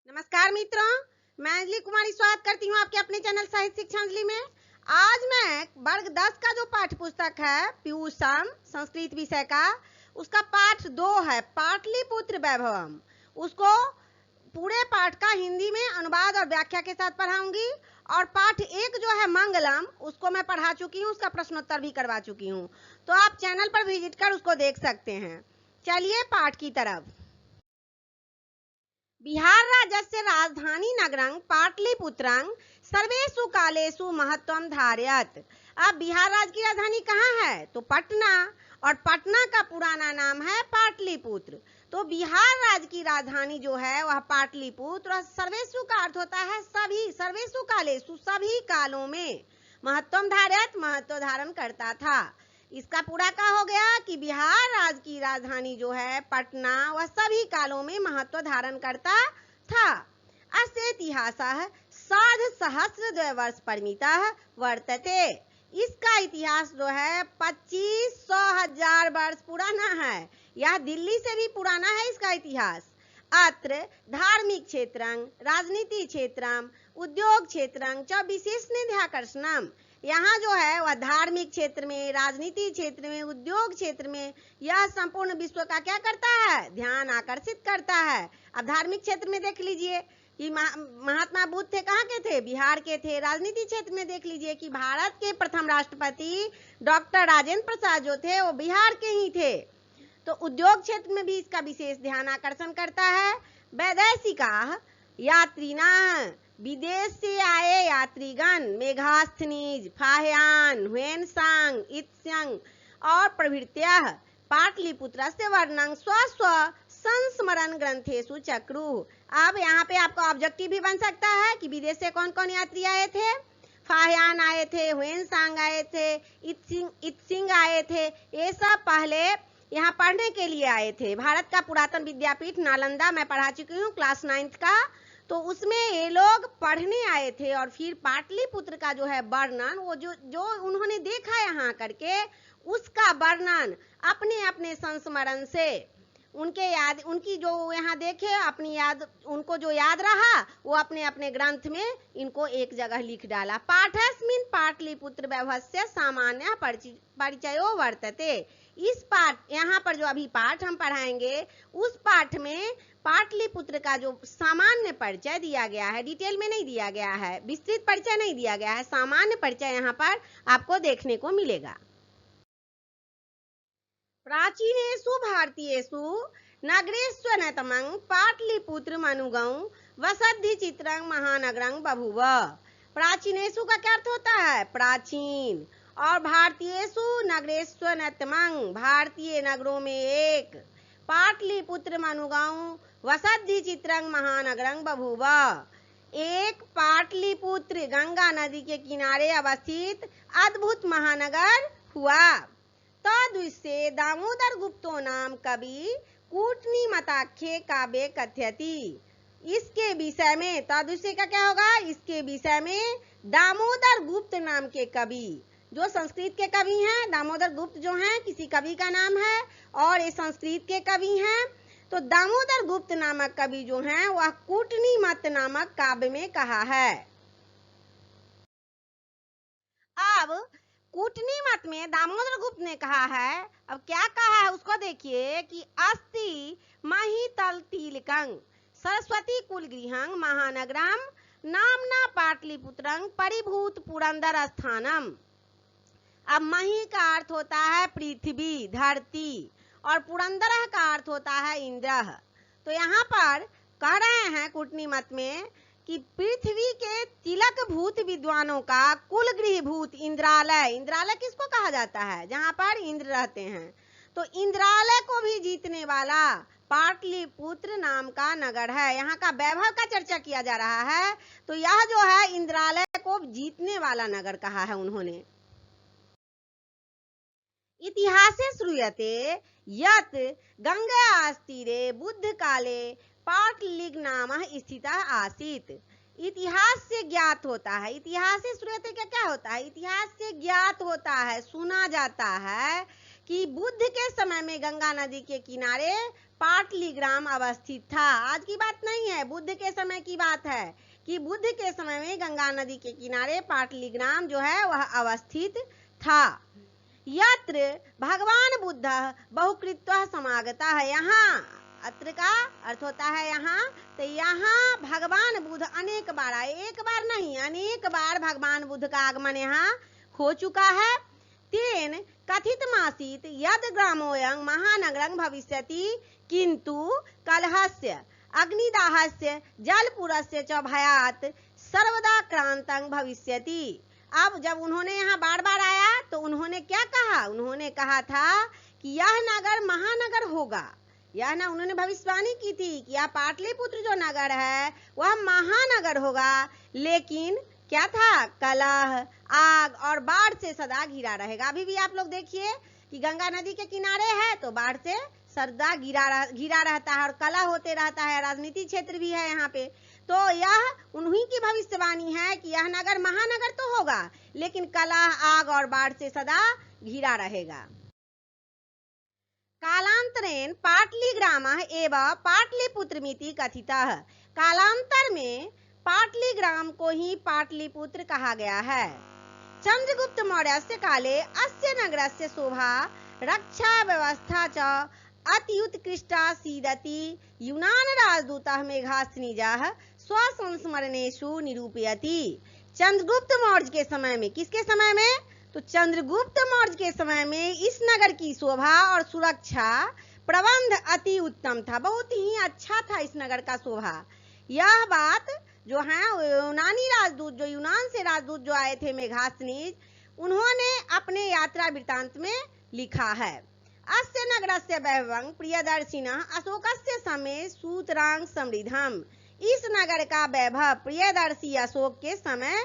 नमस्कार मित्रों, मैं अंजलि कुमारी स्वागत करती हूँ आपके अपने चैनल साहित्य शिक्षा अंजलि में। आज मैं वर्ग 10 का जो पाठ्य पुस्तक है पीयूषम संस्कृत विषय का, उसका पाठ 2 है पाटलिपुत्र वैभवम। उसको पूरे पाठ का हिंदी में अनुवाद और व्याख्या के साथ पढ़ाऊंगी। और पाठ 1 जो है मंगलम, उसको मैं पढ़ा चुकी हूँ, उसका प्रश्नोत्तर भी करवा चुकी हूँ, तो आप चैनल पर विजिट कर उसको देख सकते हैं। चलिए पाठ की तरफ। बिहार राज्यस्य राजधानी नगरं पाटलिपुत्रं सर्वेषु कालेषु महत्वं धारयत्। अब बिहार राज्य की राजधानी कहाँ है? तो पटना, और पटना का पुराना नाम है पाटलिपुत्र। तो बिहार राज्य की राजधानी जो है वह पाटलिपुत्र, और सर्वेषु का अर्थ होता है सभी, सर्वेषु कालेषु सभी कालों में, महत्वं धारयत् महत्व धारण करता था। इसका पूरा का हो गया कि बिहार राज्य की राजधानी जो है पटना, वह सभी कालों में महत्व धारण करता था। अस्य इतिहासः सार्ध सहस्र वर्ष परिमितः वर्तते। इसका इतिहास जो है 2500 वर्ष पुराना है। यह दिल्ली से भी पुराना है इसका इतिहास। अत्र धार्मिक क्षेत्रं, राजनीति क्षेत्रं, उद्योग क्षेत्रं च विशेष निध्याकर्षणम। यहाँ जो है वह धार्मिक क्षेत्र में, राजनीति क्षेत्र में, उद्योग क्षेत्र में, यह संपूर्ण विश्व का क्या करता है? ध्यान आकर्षित करता है। अब धार्मिक क्षेत्र में देख लीजिए कि महात्मा बुद्ध थे, कहाँ के थे? बिहार के थे। राजनीति क्षेत्र में देख लीजिए कि भारत के प्रथम राष्ट्रपति डॉक्टर राजेंद्र प्रसाद जो थे वो बिहार के ही थे। तो उद्योग क्षेत्र में भी इसका विशेष ध्यान आकर्षण करता है। वैदेशिका यात्रिना, विदेश से आए यात्रीगण, मेघास्थनीज, फाह्यान, ह्वेनसांग, इत्स्यंग और प्रभृतयः पाटलिपुत्रस्य वर्णनं स्व संस्मरण ग्रंथेषु चक्रु। अब यहाँ पे आपका ऑब्जेक्टिव भी बन सकता है कि विदेश से कौन कौन यात्री आए थे? फाह्यान आए थे, ह्वेनसांग आए थे, इत्सिंग आए थे। ये सब पहले यहाँ पढ़ने के लिए आए थे। भारत का पुरातन विद्यापीठ नालंदा मैं पढ़ा चुकी हूँ क्लास 9th का, तो उसमें ये लोग पढ़ने आए थे। और फिर पाटलिपुत्र का जो है वर्णन, वो जो उन्होंने देखा यहाँ करके, उसका वर्णन अपने अपने संस्मरण से, उनके याद, उनकी जो यहाँ देखे अपनी याद, उनको जो याद रहा वो अपने अपने ग्रंथ में इनको एक जगह लिख डाला। पाठस्मिन् पाटलिपुत्र वैभवस्य सामान्य परिचयो वर्तते। इस पाठ, यहाँ पर जो अभी पाठ हम पढ़ाएंगे, उस पाठ में पाटलिपुत्र का जो सामान्य परिचय दिया गया है, डिटेल में नहीं दिया गया है, विस्तृत परिचय नहीं दिया गया है, सामान्य परिचय यहाँ पर आपको देखने को मिलेगा। प्राचीनेषु भारतीयेषु नगरेष्वन्यतमं पाटलिपुत्रमनुगं वसद्धिचित्रं महानगरं बभूव। प्राचीनेषु का क्या अर्थ होता है? प्राचीन। और भारतीयेषु नगरेष्वन्यतमं, भारतीय नगरों में एक, पाटलिपुत्रमनुगं वसद्धिचित्रं महानगरं बभूव, एक पाटलिपुत्र गंगा नदी के किनारे अवस्थित अद्भुत महानगर हुआ। तद्विषये दामोदर गुप्तो नाम कवि कूटनीमताख्ये काव्ये कथयति। इसके विषय में, तद्विषय का क्या होगा? इसके विषय में दामोदर गुप्त नाम के कवि, जो संस्कृत के कवि हैं, दामोदर गुप्त जो हैं किसी कवि का नाम है, और ये संस्कृत के कवि हैं। तो दामोदर गुप्त नामक कवि जो हैं वह कूटनीमत नामक काव्य में कहा है। अब कूटनीमत में दामोदर गुप्त ने कहा है, अब क्या कहा है उसको देखिए कि अस्ति महितल तिलकं सरस्वती कुलगृहं महानगरं नामना पाटलिपुत्रं परिभूत पुरंदर स्थानम। अब मही का अर्थ होता है पृथ्वी, धरती, और पुरंदर का अर्थ होता है इंद्र। तो यहाँ पर कह रहे हैं कूटनीमत में कि पृथ्वी के तिलक भूत विद्वानों का कुल गृह भूत इंद्रालय, इंद्रालय किसको कहा जाता है? जहाँ पर इंद्र रहते हैं। तो इंद्रालय को भी जीतने वाला पाटलिपुत्र नाम का नगर है। यहाँ का वैभव का चर्चा किया जा रहा है, तो यह जो है इंद्रालय को जीतने वाला नगर कहा है उन्होंने। इतिहासे श्रूयते यत् गंगास्तीरे बुद्ध काले पाटलिग नाम स्थितः आसीत्। इतिहास से ज्ञात होता है, इतिहास से श्रूयते क्या क्या होता है? इतिहास से ज्ञात होता है, सुना जाता है कि बुद्ध के समय में गंगा नदी के किनारे पाटलीग्राम अवस्थित था। आज की बात नहीं है, बुद्ध के समय की बात है कि बुद्ध के समय में गंगा नदी के किनारे पाटलीग्राम जो है वह अवस्थित था। यत्र भगवान बुद्ध बहुकृत्वा समागता है, यहाँ अत्र का अर्थ होता है यहाँ, तो यहाँ भगवान बुद्ध अनेक बार आए, एक बार नहीं अनेक बार भगवान बुद्ध का आगमन यहाँ हो चुका है। तेन कथित मासीत यद ग्रामोयं महानगरं भविष्यति किंतु कलहस्य अग्निदाहस्य जलपुरस्य च भयात् सर्वदा क्रांतं भविष्यति। अब जब उन्होंने यहाँ बार बार आया तो उन्होंने क्या कहा, उन्होंने कहा था कि यह नगर महानगर होगा। यह ना उन्होंने भविष्यवाणी की थी कि यह पाटलिपुत्र जो नगर है वह महानगर होगा, लेकिन क्या था, कलह आग और बाढ़ से सदा घिरा रहेगा। अभी भी आप लोग देखिए कि गंगा नदी के किनारे है तो बाढ़ से सदा घिरा रहता है और कलह होते रहता है, राजनीतिक क्षेत्र भी है यहाँ पे। तो यह उन्हीं की भविष्यवाणी है कि यह नगर महानगर तो होगा लेकिन कलह आग और बाढ़ से सदा घिरा रहेगा। कालांतरेण पाटलीग्रामः एव पाटलिपुत्रमिति कथितः। कालांतर में पाटलीग्राम को ही पाटलिपुत्र कहा गया है। चंद्रगुप्त मौर्यस्य काले अस्य नगरस्य शोभा रक्षा व्यवस्था च अति उत्कृष्टा सीदति यूनान राजदूतः मेघास्त्रिजः स्वसंस्मरणेषु निरूपयति। चंद्रगुप्त मौर्य के समय में, किसके समय में, तो चंद्रगुप्त मौर्य के समय में इस नगर की शोभा और सुरक्षा प्रबंध अति उत्तम था, बहुत ही अच्छा था इस नगर का शोभा। यह बात जो है यूनानी राजदूत, जो यूनान से राजदूत जो आए थे मेघास्त्रिज, उन्होंने अपने यात्रा वृत्तांत में लिखा है। अस्य नगरस्य वैभवं प्रियदर्शिनः अशोकस्य समय सूत्रांग समृद्धम। इस नगर का वैभव प्रियदर्शी अशोक के समय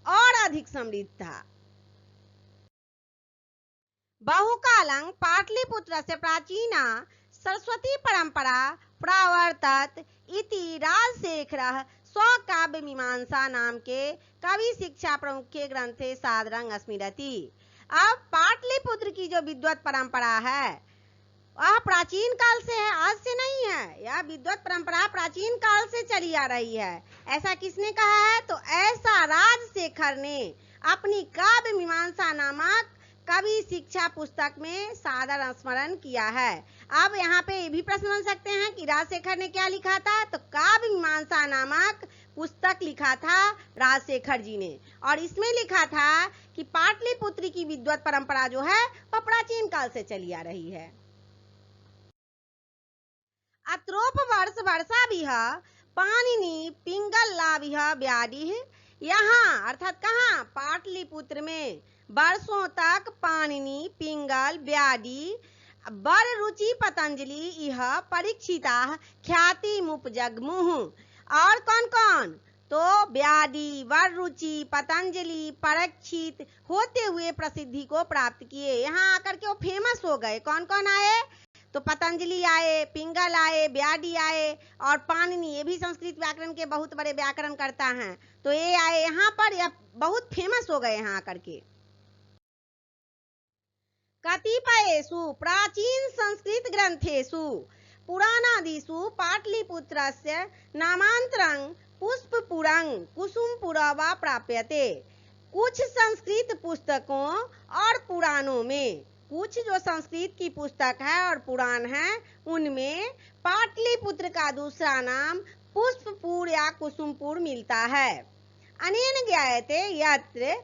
और अधिक समृद्ध था। बहुकालं पाटलिपुत्रस्य प्राचीना सरस्वती परंपरा प्रावर्तत इति राजशेखरः स्वकाव्य मीमांसा नाम के कवि शिक्षा प्रमुखे ग्रंथे सादरं स्मरति। अब पाटलिपुत्र की जो विद्वत परंपरा है वह प्राचीन काल से है, आज से नहीं है। यह विद्वत परंपरा प्राचीन काल से चली आ रही है। ऐसा किसने कहा है, तो ऐसा राजशेखर ने अपनी काव्य मीमांसा नामक कवि शिक्षा पुस्तक में सादर स्मरण किया है। अब यहाँ पे ये भी प्रश्न बन सकते हैं कि राजशेखर ने क्या लिखा था, तो काव्य मीमांसा नामक पुस्तक लिखा था राजशेखर जी ने, और इसमें लिखा था कि पाटलिपुत्र की विद्वत परंपरा जो है वह प्राचीन काल से चली आ रही है। अत्रोप वर्ष वर्षा विह पाणिनि पिंगला विह व्याधि। यहाँ अर्थात कहाँ, पाटलिपुत्र में वर्षों तक पाणिनि पिंगल व्याधि बर रुचि पतंजलि यह परीक्षिता ख्याति मुपजगमुह। और कौन कौन, तो व्याधि वर रुचि पतंजलि परीक्षित होते हुए प्रसिद्धि को प्राप्त किए। यहाँ आकर के वो फेमस हो गए। कौन कौन आए, तो पतंजलि आए, पिंगल आए, व्याधि आए और पाणिनि, ये भी संस्कृत व्याकरण के बहुत बड़े व्याकरण करता हैं, तो ये आए यहाँ पर, यह बहुत फेमस हो गए यहाँ आकर के। कतिपयेषु प्राचीन संस्कृत ग्रंथेषु पुराणादिषु पाटलिपुत्रस्य नामांतरं पुष्पपुरं कुसुमपुर वा प्राप्यते। कुछ संस्कृत पुस्तकों और पुराणों में, कुछ जो संस्कृत की पुस्तक है और पुराण है उनमें पाटलिपुत्र का दूसरा नाम पुष्पपुर या कुसुमपुर मिलता है। अनेन ज्ञायते यत्र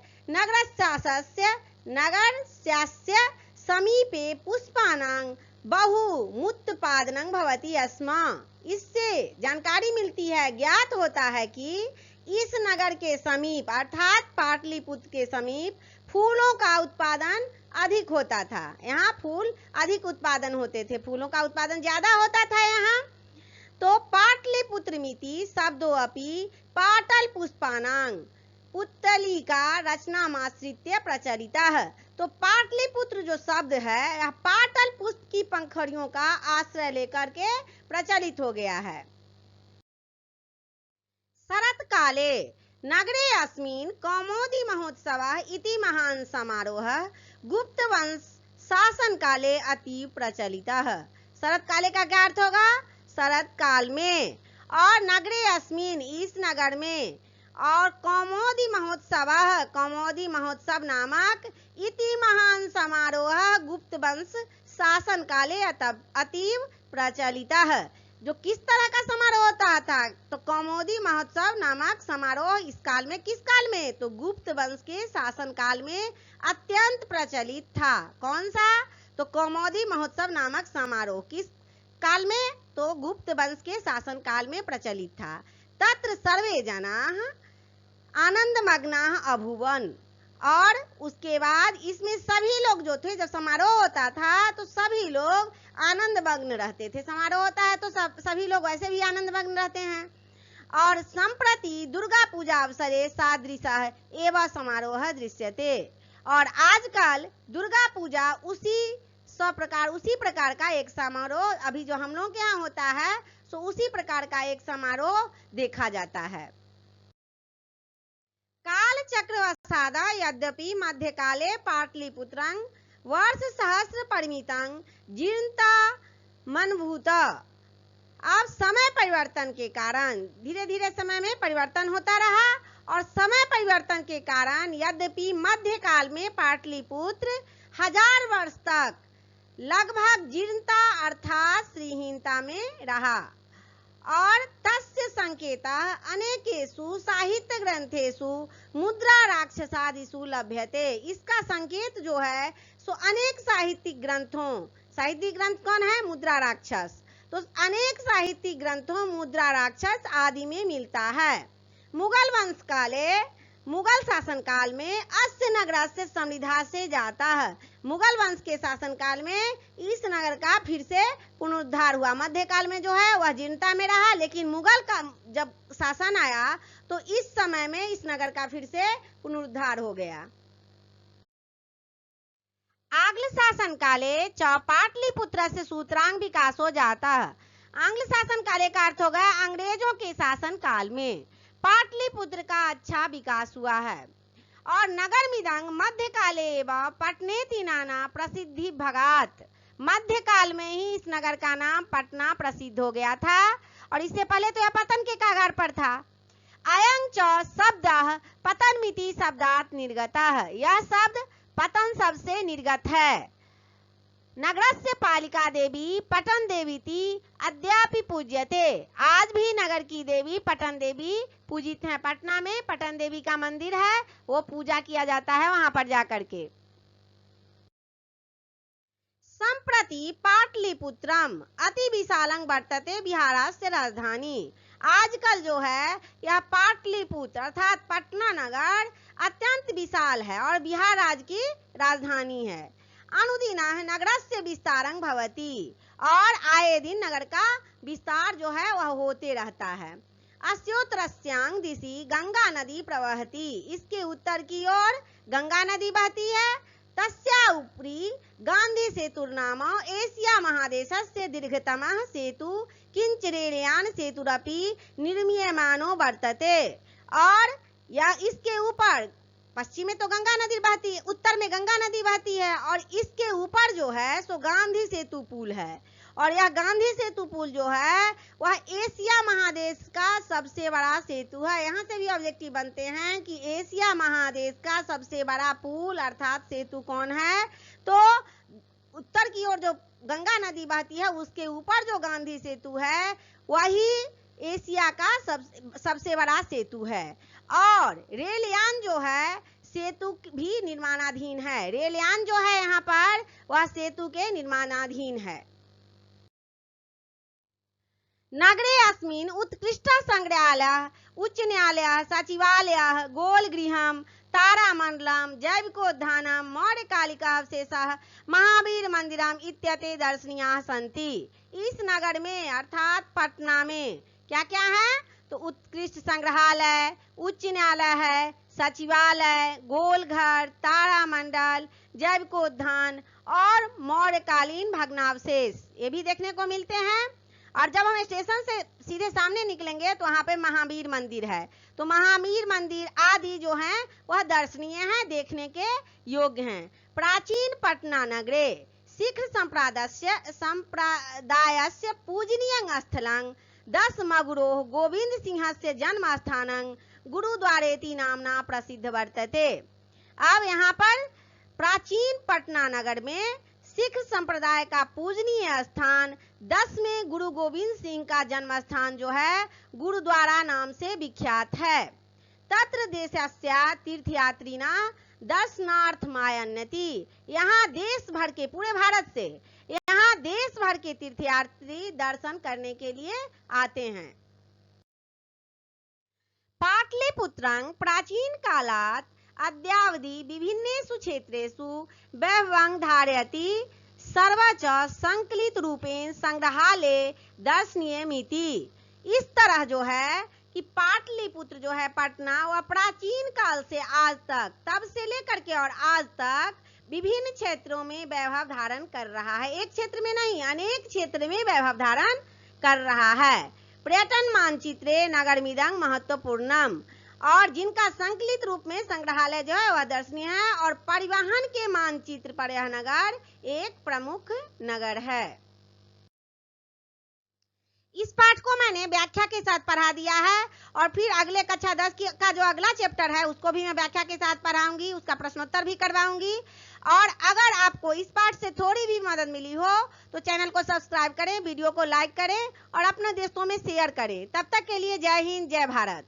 नगरस्यास्य समीपे पुष्पानां बहुमुत्पादनं भवति अस्मा। इससे जानकारी मिलती है, ज्ञात होता है कि इस नगर के समीप अर्थात पाटलिपुत्र के समीप फूलों का उत्पादन अधिक होता था। यहाँ फूल अधिक उत्पादन होते थे, फूलों का उत्पादन ज्यादा होता था यहाँ। तो पाटलिपुत्र मिति शब्दों अपि पाटल पुष्पानां पुत्तलिका रचनामाश्रित्य प्रचलितः। तो पाटलिपुत्र जो शब्द है यह पाटल पुष्प की पंखड़ियों का आश्रय लेकर के प्रचलित हो गया है। शरत काले नगरे अस्मिन् कौमुदी महोत्सवः इति महान् समारोहः गुप्त वंश शासन काले अतीव प्रचलितः। शरत काले का क्या अर्थ होगा? शरत काल में। और नगरे अस्मिन, इस नगर में। और कौमोदी महोत्सव, कौमोदी महोत्सव नामक इति महान समारोह गुप्त वंश शासन काले अतीव प्रचलितः। जो किस तरह का समारोह होता था? तो कौमोदी महोत्सव नामक समारोह इस काल में, किस काल में? तो गुप्त वंश के शासन काल में अत्यंत प्रचलित था। कौन सा? तो कौमोदी महोत्सव नामक समारोह किस काल में? तो गुप्त वंश के शासन काल में प्रचलित था। तत्र सर्वे जनाः आनंदमग्नाः अभूवन। और उसके बाद इसमें सभी लोग जो थे, जब समारोह होता था तो सभी लोग आनंद मग्न रहते थे। समारोह होता है तो सभी लोग वैसे भी आनंद मग्न रहते हैं। और संप्रति दुर्गा पूजा अवसरे सादृशः एवं समारोह दृश्यते। और आजकल दुर्गा पूजा उसी प्रकार का एक समारोह अभी जो हम लोग के यहाँ होता है, सो उसी प्रकार का एक समारोह देखा जाता है। काल चक्रवसाद यद्यपि मध्यकाले पाटलिपुत्रं वर्ष सहस्र परिमितं जीर्णता मनभूत। अब समय परिवर्तन के कारण धीरे धीरे समय में परिवर्तन होता रहा, और समय परिवर्तन के कारण यद्यपि मध्यकाल में पाटलिपुत्र 1000 वर्ष तक लगभग जीर्णता अर्थात श्रीहीनता में रहा। और तस्य संकेतः अनेकेषु साहित्य ग्रंथेषु मुद्रा राक्षसादिषु लभ्यते। इसका संकेत जो है सो अनेक साहित्यिक ग्रंथों, साहित्यिक ग्रंथ कौन है? मुद्रा राक्षस। तो अनेक साहित्यिक ग्रंथों मुद्रा राक्षस आदि में मिलता है। मुगल वंश काले, मुगल शासन काल में अस्य नगर से समृद्धा से जाता है। मुगल वंश के शासन काल में इस नगर का फिर से पुनरुद्धार हुआ। मध्यकाल में जो है वह जीर्णता में रहा, लेकिन मुगल का जब शासन आया तो इस समय में इस नगर का फिर से पुनरुद्धार हो गया। आंग्ल शासन काले च पाटलिपुत्र से सूत्रांग विकास हो जाता है। आंग्ल शासन काले का अर्थ होगा अंग्रेजों के शासन काल में पाटलिपुत्र का अच्छा विकास हुआ है। और नगर मिदंग मध्यकाले एवं पटनेति नाना प्रसिद्धि भगात। मध्यकाल में ही इस नगर का नाम पटना प्रसिद्ध हो गया था, और इससे पहले तो यह पतन के कगार पर था। अयं च शब्दः पतनमिति शब्दात् निर्गतः। यह शब्द पतन शब्द से निर्गत है। नगरस्य पालिका देवी पटन देवीति अद्यापि पूज्यते। आज भी नगर की देवी पटन देवी पूजित हैं। पटना में पटन देवी का मंदिर है, वो पूजा किया जाता है वहां पर जाकर के। संप्रति पाटलिपुत्रम अति विशालं वर्तते बिहारस्य राजधानी। आजकल जो है यह पाटलिपुत्र अर्थात पटना नगर अत्यंत विशाल है और बिहार राज्य की राजधानी है। अनुदिनः नगरस्य विस्तारं भवति। और आए दिन नगर का विस्तार जो है वह होते रहता है। अस्योत्तरस्यां दिशि गंगा नदी प्रवहति। इसके उत्तर की ओर गंगा नदी बहती है। तस्या उपरि गांधी सेतु नाम एशिया महादेशस्य दीर्घतमः सेतु किंच रेलयान सेतुरपि निर्मीयमानो वर्तते। और यह इसके ऊपर पश्चिम में तो गंगा नदी बहती है, उत्तर में गंगा नदी बहती है, और इसके ऊपर जो है सो गांधी सेतु पुल है। और यह गांधी सेतु पुल जो है वह एशिया महादेश का सबसे बड़ा सेतु है। यहाँ से भी ऑब्जेक्टिव बनते हैं कि एशिया महादेश का सबसे बड़ा पुल अर्थात सेतु कौन है? तो उत्तर की ओर जो गंगा नदी बहती है उसके ऊपर जो गांधी सेतु है वही एशिया का सबसे बड़ा सेतु है। और रेलयान जो है सेतु भी निर्माणाधीन है। रेलयान जो है यहाँ पर वह सेतु के निर्माणाधीन है। नगरे अस्मिन् उत्कृष्ट संग्रहालय, उच्च न्यायालय, सचिवालय, गोल गृहम, तारामंडलम, जैविकोद्यानम, मौर्यकालिका अवशेषः, महावीर मंदिरम इत्यते दर्शनीयाः सन्ति। इस नगर में अर्थात पटना में क्या क्या है? तो उत्कृष्ट संग्रहालय, उच्च न्यायालय है, सचिवालय, गोलघर, तारामंडल, जैविकोद्यान और मौर्यकालीन भग्नावशेष ये भी देखने को मिलते हैं। और जब हम स्टेशन से सीधे सामने निकलेंगे तो वहां पे महावीर मंदिर है। तो महावीर मंदिर आदि जो हैं वह दर्शनीय हैं, देखने के योग्य हैं। प्राचीन पटना नगरे सिख संप्रदायस्य पूजनीयं स्थलं दशमगुरोः गोविंद सिंहस्य जन्म स्थानं गुरुद्वारेति नामना प्रसिद्ध वर्तते। अब यहाँ पर प्राचीन पटना नगर में सिख संप्रदाय का पूजनीय स्थान 10 में गुरु गोविंद सिंह का जन्म स्थान जो है गुरुद्वारा नाम से विख्यात है। तत्र देशस्य तीर्थयात्रिना दर्शनार्थमायन्ति। यहाँ देश भर के, पूरे भारत से यहाँ देश भर के तीर्थयात्री दर्शन करने के लिए आते हैं। पाटलिपुत्रं प्राचीन कालात् अद्यावधि विभिन्नेषु क्षेत्रेषु वैभवं धारयति सर्वच संकलित रूपेण संग्रहालय दर्शनीयमिति। इस तरह जो है कि पाटलिपुत्र जो है पटना, वह प्राचीन काल से आज तक, तब से लेकर के और आज तक विभिन्न क्षेत्रों में वैभव धारण कर रहा है। एक क्षेत्र में नहीं, अनेक क्षेत्र में वैभव धारण कर रहा है। पर्यटन मानचित्रे नगरमिदं महत्वपूर्णम, और जिनका संकलित रूप में संग्रहालय जो है वह दर्शनीय है, और परिवहन के मानचित्र पर यह नगर एक प्रमुख नगर है। इस पाठ को मैंने व्याख्या के साथ पढ़ा दिया है, और फिर अगले कक्षा 10 का जो अगला चैप्टर है उसको भी मैं व्याख्या के साथ पढ़ाऊंगी, उसका प्रश्नोत्तर भी करवाऊंगी। और अगर आपको इस पाठ से थोड़ी भी मदद मिली हो तो चैनल को सब्सक्राइब करें, वीडियो को लाइक करें और अपने दोस्तों में शेयर करें। तब तक के लिए जय हिंद, जय भारत।